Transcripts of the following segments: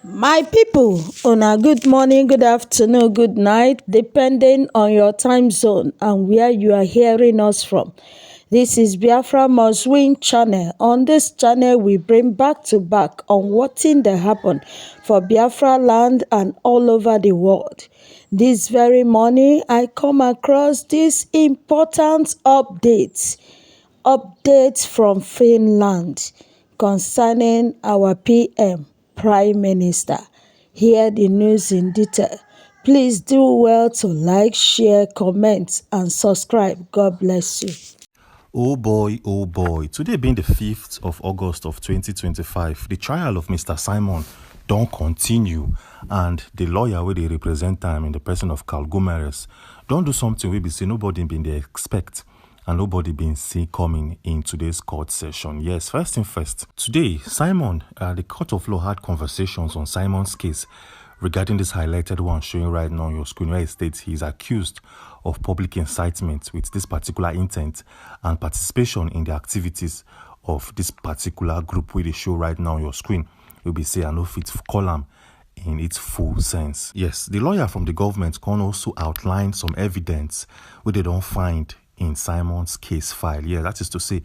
My people, una good morning, good afternoon, good night, depending on your time zone and where you are hearing us from. This is Biafra Must Win channel. On this channel, we bring back to back on what in the happen for Biafra land and all over the world. This very morning, I come across this important updates from Finland concerning our PM, Prime Minister. Hear the news in detail. Please do well to like, share, comment, and subscribe. God bless you. Oh boy, oh boy. Today being the 5th of August of 2025, the trial of Mr. Simon don't continue, and the lawyer where they represent him in the person of Carl Gomeres don't do something we be say nobody been they expect and nobody been seen coming in today's court session. Yes, first thing first. Today, Simon, the court of law had conversations on Simon's case regarding this highlighted one showing right now on your screen, where it states he is accused of public incitement with this particular intent and participation in the activities of this particular group where they show right now on your screen. You'll be saying, I know fit column in its full sense. Yes, the lawyer from the government can also outline some evidence where they don't find in Simon's case file. Yeah, that is to say,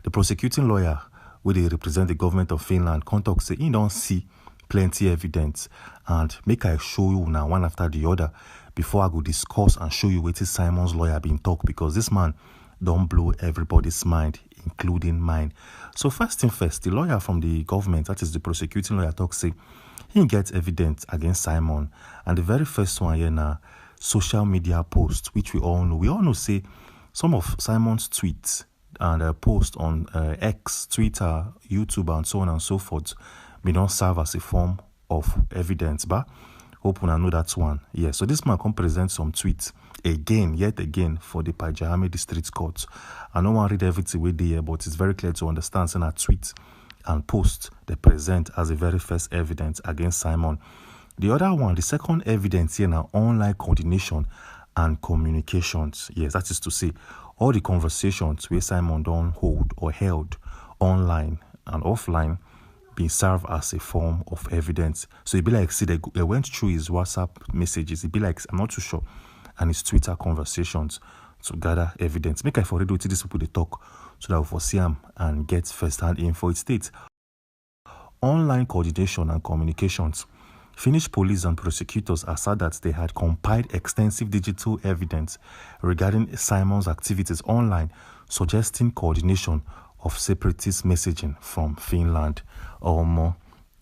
the prosecuting lawyer where they represent the government of Finland can talk say he don't see plenty evidence, and make I show you now one after the other before I go discuss and show you what is Simon's lawyer been talk, because this man don't blow everybody's mind, including mine. So first thing first, the lawyer from the government, that is the prosecuting lawyer, talk say he gets evidence against Simon, and the very first one here now, social media post, which we all know. We all know say some of Simon's tweets and posts on X, Twitter, YouTube, and so on and so forth may not serve as a form of evidence, but hope una know that one. Yeah, so this man can present some tweets yet again for the Pajahame District Court. I don't want to read everything we there, but it's very clear to understand saying a tweet and post they present as the very first evidence against Simon. The other one, the second evidence here now, online coordination and communications. Yes, that is to say, all the conversations where Simon don't hold or held online and offline being served as a form of evidence. So it'd be like, see, they went through his WhatsApp messages. It'd be like, I'm not too sure, and his Twitter conversations to gather evidence. Make I for read with these people they talk so that we foresee them and get first-hand info. It states, online coordination and communications. Finnish police and prosecutors asserted that they had compiled extensive digital evidence regarding Simon's activities online, suggesting coordination of separatist messaging from Finland. Or more,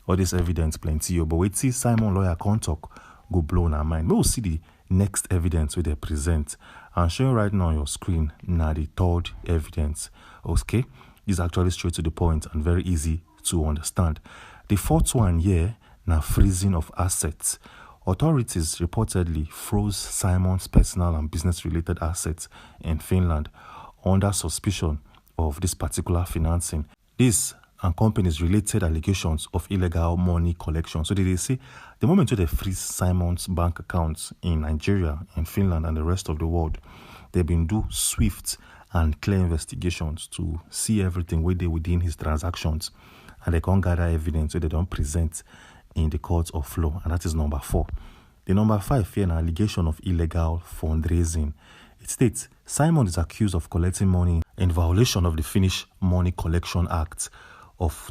all this evidence plenty, but wait till Simon lawyer can't talk, go blow our mind. We'll see the next evidence where they present. And showing right now on your screen, now the third evidence. Okay, this is actually straight to the point and very easy to understand. The fourth one here, now freezing of assets. Authorities reportedly froze Simon's personal and business related assets in Finland under suspicion of this particular financing. This and companies related allegations of illegal money collection. So they say the moment they freeze Simon's bank accounts in Nigeria, in Finland, and the rest of the world, they've been do swift and clear investigations to see everything where they within his transactions, and they can't gather evidence so they don't present in the court of law, and that is number 4. The number 5 here, an allegation of illegal fundraising. It states Simon is accused of collecting money in violation of the Finnish Money Collection Act of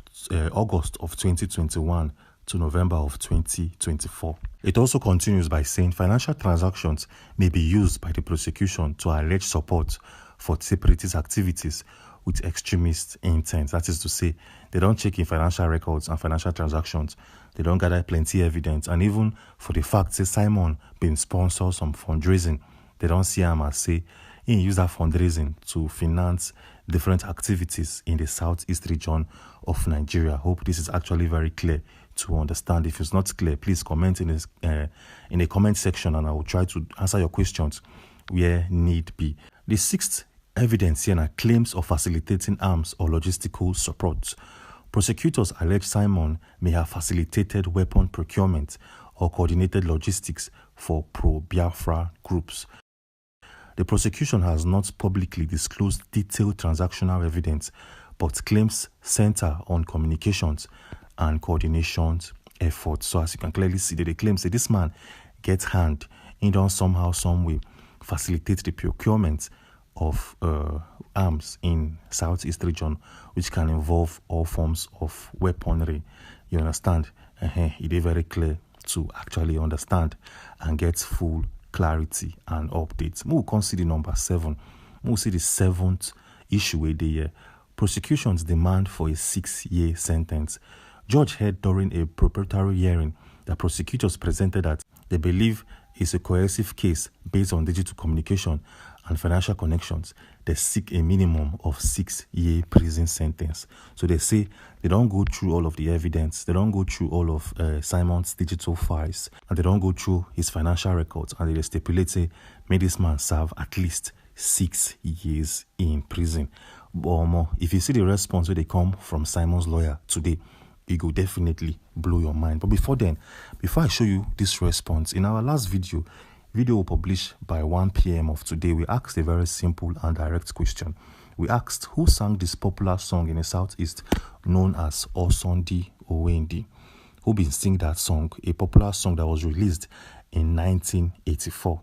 August of 2021 to November of 2024. It also continues by saying financial transactions may be used by the prosecution to allege support for separatist activities with extremist intent. That is to say, they don't check in financial records and financial transactions. They don't gather plenty evidence. And even for the fact that Simon been sponsor some fundraising, they don't see him as say he use that fundraising to finance different activities in the southeast region of Nigeria. Hope this is actually very clear to understand. If it's not clear, please comment in the comment section, and I will try to answer your questions where need be. The 6th evidence here are claims of facilitating arms or logistical support. Prosecutors allege Simon may have facilitated weapon procurement or coordinated logistics for pro-Biafra groups. The prosecution has not publicly disclosed detailed transactional evidence, but claims center on communications and coordinations effort. So as you can clearly see, they claim say this man gets hand in don somehow, some way facilitate the procurement of arms in Southeast region, which can involve all forms of weaponry. You understand? It is very clear to actually understand and get full clarity and updates. We will consider number 7. We will see the 7th issue with the prosecution's demand for a 6-year sentence. Judge heard during a preparatory hearing that prosecutors presented that they believe is a coercive case based on digital communication and financial connections. They seek a minimum of 6-year prison sentence. So they say they don't go through all of the evidence. They don't go through all of Simon's digital files, and they don't go through his financial records. And they stipulate, say, may this man serve at least 6 years in prison. But if you see the response where they come from Simon's lawyer today, it will definitely blow your mind. But before I show you this response, in our last video we published by 1 p.m. of today, we asked a very simple and direct question. We asked who sang this popular song in the Southeast known as Osondi Owendi. Who been sing that song, a popular song that was released in 1984?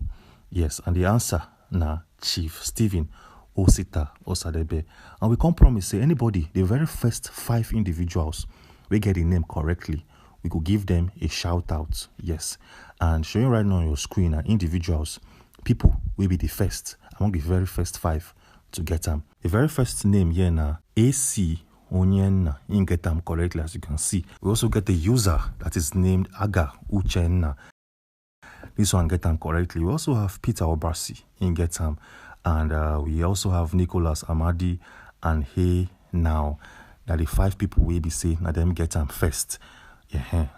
Yes, and the answer na Chief Stephen Osita Osadebe. And we can promise say anybody, the very first 5 individuals we get the name correctly, we could give them a shout out. Yes, and showing right now on your screen are individuals, people will be the first among the very first 5 to get them. The very first name here na AC Onyenna, in get them correctly, as you can see. We also get the user that is named Aga Uchenna. This one get them correctly. We also have Peter Obasi in get them, and we also have Nicholas Amadi and Hey Now. That the 5 people will be saying that them get them first.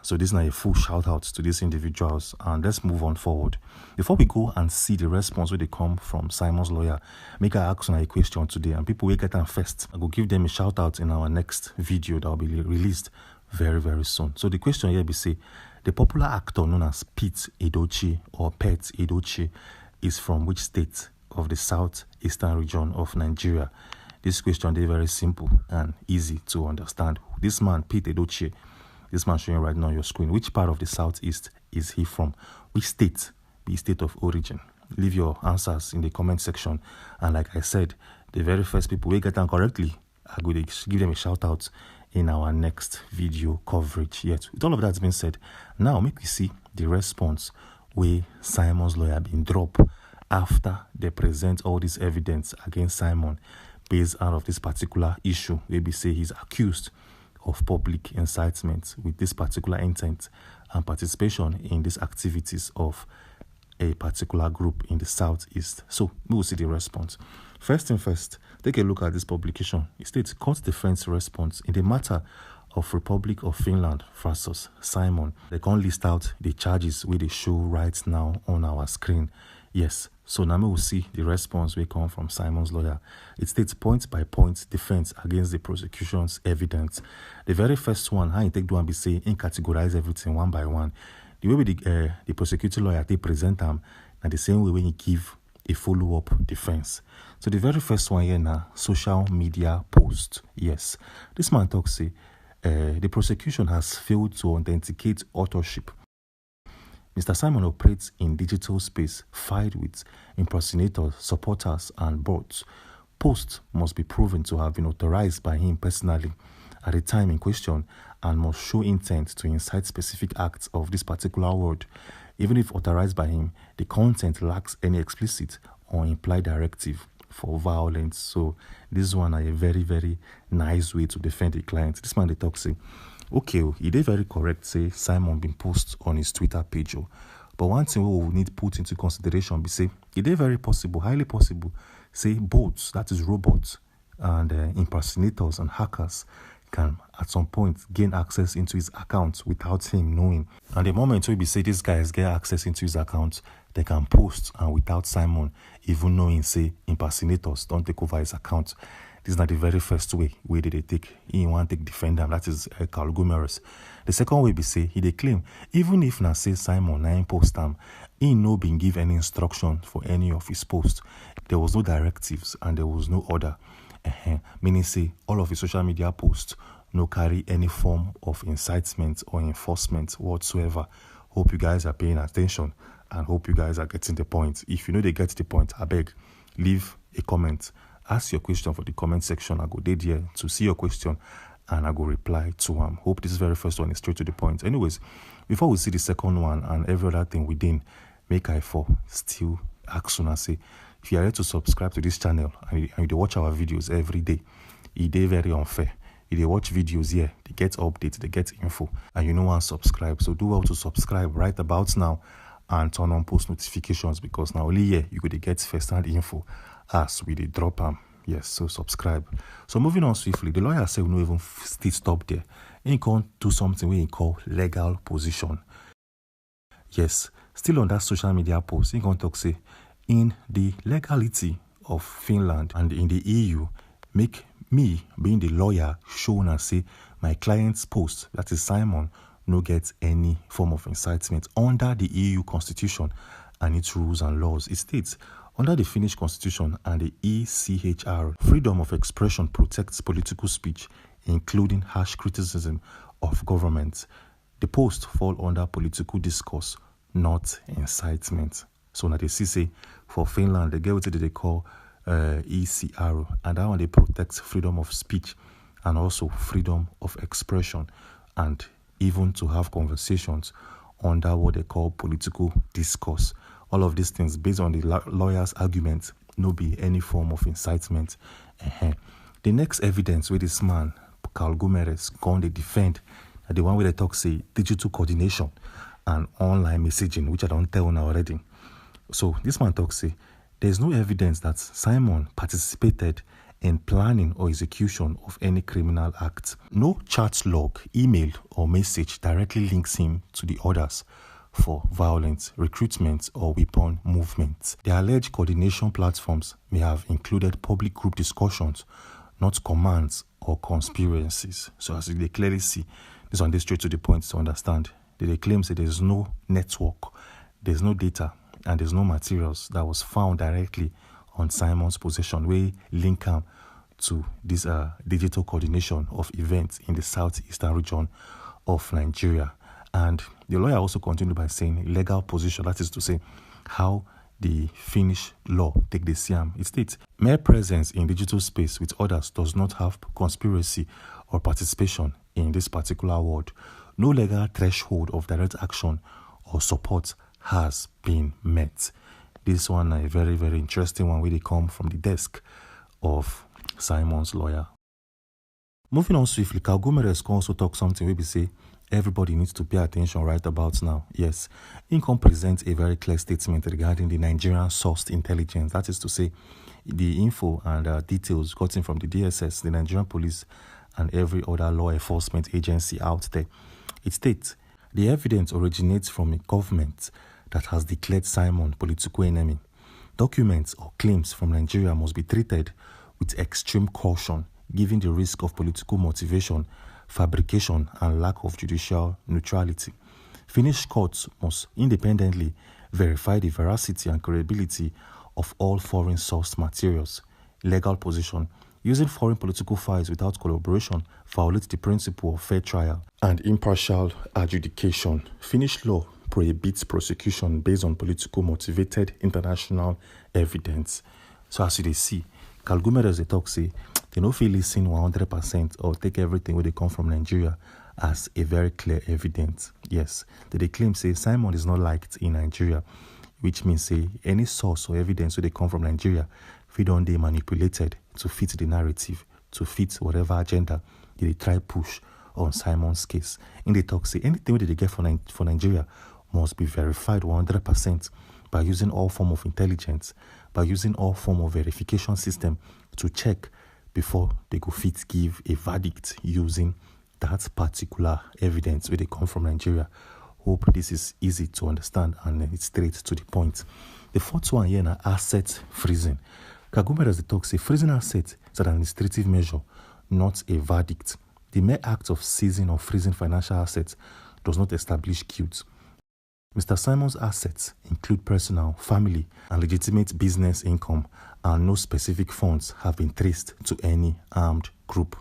So this is not a full shout out to these individuals, and let's move on forward. Before we go and see the response where they come from Simon's lawyer, make I ask a question today, and people will get them first. I will give them a shout out in our next video that will be released very, very soon. So the question here be say, the popular actor known as Pete Edochie or Pet Edochie is from which state of the southeastern region of Nigeria? This question is very simple and easy to understand. This man, Pete Edochie, this man showing right now on your screen, which part of the southeast is he from? Which state? The state of origin. Leave your answers in the comment section. And like I said, the very first people we get them correctly, I'm going to give them a shout out in our next video coverage. Yet, with all of that being said, now make we see the response where Simon's lawyer been dropped after they present all this evidence against Simon based out of this particular issue, where we say he's accused of public incitement with this particular intent and participation in these activities of a particular group in the southeast. So we will see the response. First thing first, take a look at this publication. It states court defense response in the matter of Republic of Finland versus Simon. They can't list out the charges where they show right now on our screen. Yes, so now we will see the response will come from Simon's lawyer. It states point by point defense against the prosecution's evidence. The very first one, how you take one be say in categorize everything one by one. The way the prosecuting lawyer they present them, and the same way when you give a follow-up defense. So the very first one here now, social media post. Yes, this man talks say the prosecution has failed to authenticate authorship. Mr. Simon operates in digital space filled with impersonators, supporters, and bots. Posts must be proven to have been authorized by him personally at the time in question and must show intent to incite specific acts of this particular word. Even if authorized by him, the content lacks any explicit or implied directive for violence. So this one is a very, very nice way to defend the client. This man they talk say, okay, he did very correct, say Simon been post on his Twitter page. But one thing we will need put into consideration be say, it is very possible, highly possible, say bots, that is robots, and impersonators and hackers can at some point gain access into his account without him knowing. And the moment we say these guys get access into his account, they can post and without Simon even knowing, say impersonators don't take over his account. This is not the very first way where they take he want to defend them. That is Carl Gomeres. The second way be say he they claim even if na say Simon na post them, he no been give any instruction for any of his posts. There was no directives and there was no order. Meaning say all of his social media posts no carry any form of incitement or enforcement whatsoever. Hope you guys are paying attention and hope you guys are getting the point. If you know they get the point, I beg, leave a comment. Ask your question for the comment section. I go there to see your question and I go reply to them. Hope this very first one is straight to the point. Anyways, before we see the second one and every other thing within, make I for still ask soon and say, if you are ready to subscribe to this channel and you watch our videos every day, it is very unfair. If they watch videos here, they get updates, they get info, and you know and subscribe. So do well to subscribe right about now and turn on post notifications because now only here you could get first-hand info as we drop them. Yes, so subscribe. So moving on swiftly, the lawyer said we no even still stop there. He can do something we call legal position. Yes, still on that social media post, he can talk say in the legality of Finland and in the EU, make me being the lawyer shown and say my client's post, that is Simon, no get any form of incitement under the EU constitution and its rules and laws. It states under the Finnish constitution and the ECHR, freedom of expression protects political speech, including harsh criticism of government. The post fall under political discourse, not incitement. So now they say for Finland, they get what they call ECR, and that one they protect freedom of speech and also freedom of expression and even to have conversations under what they call political discourse. All of these things based on the lawyer's argument, no be any form of incitement. The next evidence where this man, Carl Gumeres, gone they defend, the one where they talk say digital coordination and online messaging, which I don't tell now already. So this man talks say there's no evidence that Simon participated in planning or execution of any criminal act. No chat log, email, or message directly links him to the others for violence, recruitment, or weapon movement. The alleged coordination platforms may have included public group discussions, not commands or conspiracies. So as they clearly see, this one is straight to the point to understand. They claim that there's no network, there's no data, and there's no materials that was found directly on Simon's possession where link him to this digital coordination of events in the southeastern region of Nigeria. And the lawyer also continued by saying legal position, that is to say how the Finnish law take the same. It states mere presence in digital space with others does not have conspiracy or participation in this particular word. No legal threshold of direct action or support has been met. This one a very, very interesting one where they come from the desk of Simon's lawyer. Moving on swiftly, Carl Gumeres can also talk something where we say everybody needs to pay attention right about now. Yes, Income presents a very clear statement regarding the Nigerian sourced intelligence. That is to say, the info and details gotten from the DSS, the Nigerian police, and every other law enforcement agency out there. It states, the evidence originates from a government that has declared Simon political enemy. Documents or claims from Nigeria must be treated with extreme caution, given the risk of political motivation, fabrication, and lack of judicial neutrality. Finnish courts must independently verify the veracity and credibility of all foreign sourced materials. Legal position. Using foreign political files without collaboration violates the principle of fair trial and impartial adjudication. Finnish law prohibits prosecution based on political motivated international evidence. So as you see, Carl Gumeres they talk say they no feel listen 100% or take everything where they come from Nigeria as a very clear evidence. Yes, they claim say Simon is not liked in Nigeria, which means say any source or evidence where they come from Nigeria, if don't they manipulated to fit the narrative, to fit whatever agenda they try push on Simon's case. In the talk say anything that they get for Nigeria must be verified 100% by using all form of intelligence, by using all form of verification system to check before they go fit give a verdict using that particular evidence where they come from Nigeria. Hope this is easy to understand and it's straight to the point. The fourth one here is asset freezing. Kagumera as the talk say freezing assets is an administrative measure, not a verdict. The mere act of seizing or freezing financial assets does not establish guilt. Mr. Simon's assets include personal, family, and legitimate business income, and no specific funds have been traced to any armed group.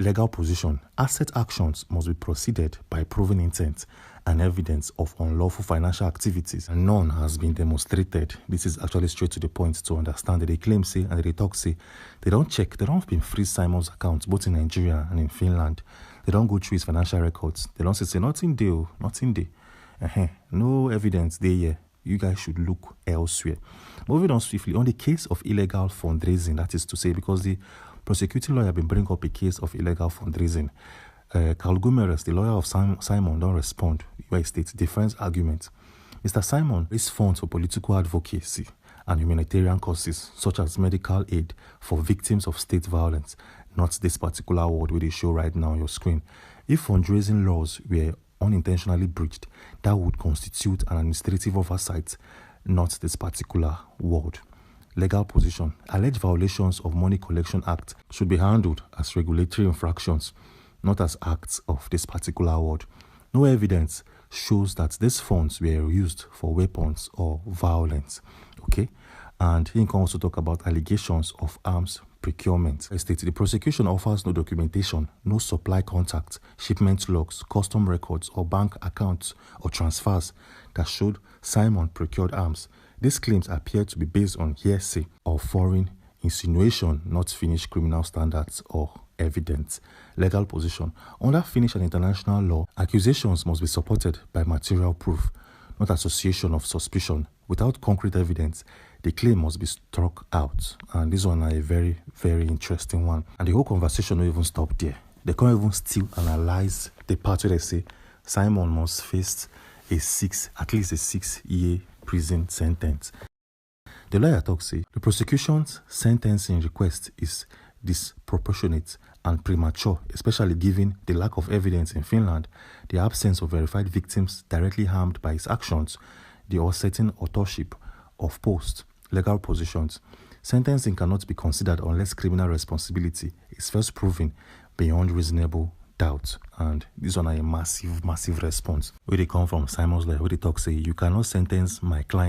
Legal position. Asset actions must be proceeded by proven intent and evidence of unlawful financial activities, and none has been demonstrated. This is actually straight to the point to understand that they claim say and they talk say they don't been freeze Simon's accounts both in Nigeria and in Finland. They don't go through his financial records. They don't say nothing there, nothing there. No evidence there here. You guys should look elsewhere. Moving on swiftly, on the case of illegal fundraising, that is to say, because the prosecuting lawyer been bring up a case of illegal fundraising. Carl Gumeres, the lawyer of Simon, don't respond. Where he states defense argument. Mr. Simon raised funds for political advocacy and humanitarian causes, such as medical aid for victims of state violence, not this particular word where they show right now on your screen. If fundraising laws were unintentionally breached, that would constitute an administrative oversight, not this particular word. Legal position. Alleged violations of Money Collection Act should be handled as regulatory infractions, not as acts of this particular word. No evidence shows that these funds were used for weapons or violence. Okay? And he can also talk about allegations of arms procurement. It states the prosecution offers no documentation, no supply contact, shipment logs, custom records, or bank accounts or transfers that showed Simon procured arms. These claims appear to be based on hearsay or foreign insinuation, not Finnish criminal standards or evidence. Legal position. Under Finnish and international law, accusations must be supported by material proof, not association of suspicion. Without concrete evidence, the claim must be struck out. And this one is a very, very interesting one. And the whole conversation will even stop there. They can't even still analyze the part where they say Simon must face at least a 6-year prison sentence. The lawyer talks say the prosecution's sentencing request is disproportionate and premature, especially given the lack of evidence in Finland, the absence of verified victims directly harmed by his actions, the uncertain authorship of post. Legal positions. Sentencing cannot be considered unless criminal responsibility is first proven beyond reasonable doubt. And this one is a massive response. Where they come from Simon's lawyer, where they talk say, you cannot sentence my client